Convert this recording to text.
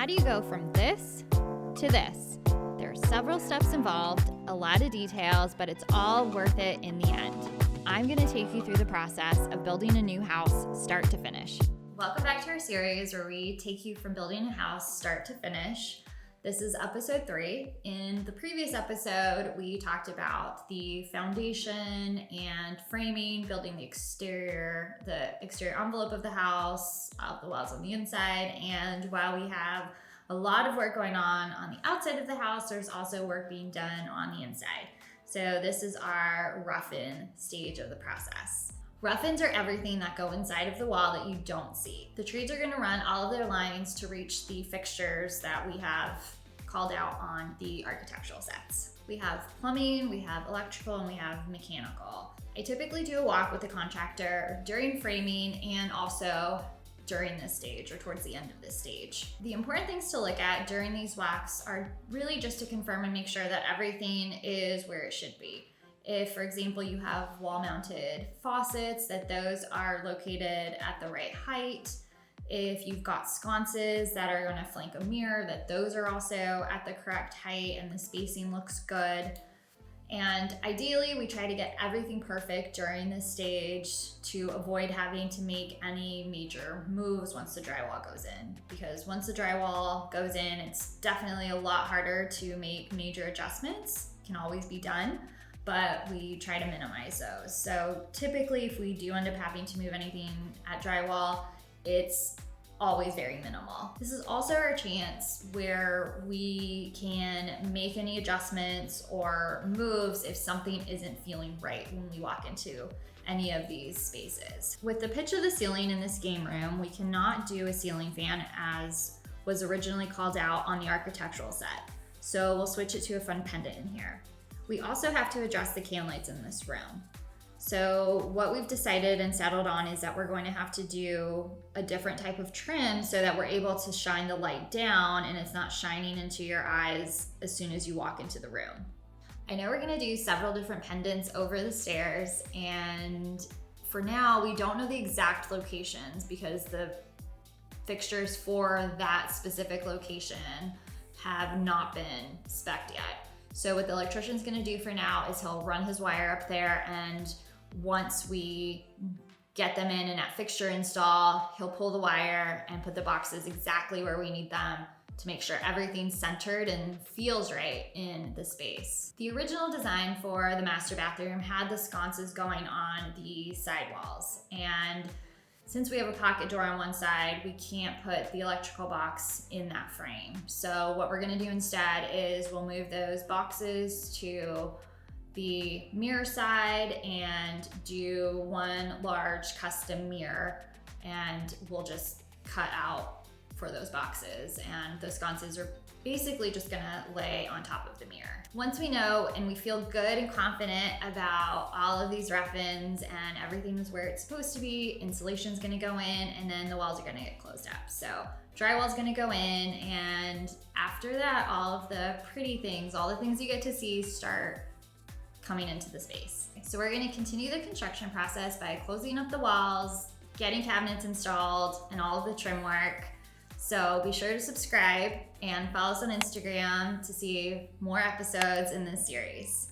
how do you go from this to this? There are several steps involved, a lot of details, but it's all worth it in the end. I'm going to take you through the process of building a new house start to finish. Welcome back to our series where we take you from building a house start to finish. This is episode 3. In the previous episode, we talked about the foundation and framing, building the exterior envelope of the house, the walls on the inside. And while we have a lot of work going on the outside of the house, there's also work being done on the inside. So this is our rough-in stage of the process. Rough-ins are everything that go inside of the wall that you don't see. The trades are going to run all of their lines to reach the fixtures that we have called out on the architectural sets. We have plumbing, we have electrical, and we have mechanical. I typically do a walk with the contractor during framing and also during this stage or towards the end of this stage. The important things to look at during these walks are really just to confirm and make sure that everything is where it should be. If, for example, you have wall-mounted faucets, that those are located at the right height. If you've got sconces that are going to flank a mirror, that those are also at the correct height and the spacing looks good. And ideally, we try to get everything perfect during this stage to avoid having to make any major moves once the drywall goes in. Because once the drywall goes in, it's definitely a lot harder to make major adjustments. It can always be done, but we try to minimize those. So typically, if we do end up having to move anything at drywall, it's always very minimal. This is also our chance where we can make any adjustments or moves if something isn't feeling right when we walk into any of these spaces. With the pitch of the ceiling in this game room, we cannot do a ceiling fan as was originally called out on the architectural set. So we'll switch it to a fun pendant in here. We also have to adjust the can lights in this room. So what we've decided and settled on is that we're going to have to do a different type of trim so that we're able to shine the light down and it's not shining into your eyes as soon as you walk into the room. I know we're gonna do several different pendants over the stairs, and for now we don't know the exact locations because the fixtures for that specific location have not been spec'd yet. So what the electrician's gonna do for now is he'll run his wire up there, and once we get them in and that fixture install, he'll pull the wire and put the boxes exactly where we need them to make sure everything's centered and feels right in the space. The original design for the master bathroom had the sconces going on the side walls, and since we have a pocket door on one side, we can't put the electrical box in that frame. So what we're gonna do instead is we'll move those boxes to the mirror side and do one large custom mirror, and we'll just cut out for those boxes, and the sconces are basically just gonna lay on top of the mirror. Once we know and we feel good and confident about all of these rough-ins and everything is where it's supposed to be, insulation's gonna go in, and then the walls are gonna get closed up. So drywall's gonna go in, and after that, all of the pretty things, all the things you get to see start coming into the space. So we're gonna continue the construction process by closing up the walls, getting cabinets installed, and all of the trim work. So be sure to subscribe and follow us on Instagram to see more episodes in this series.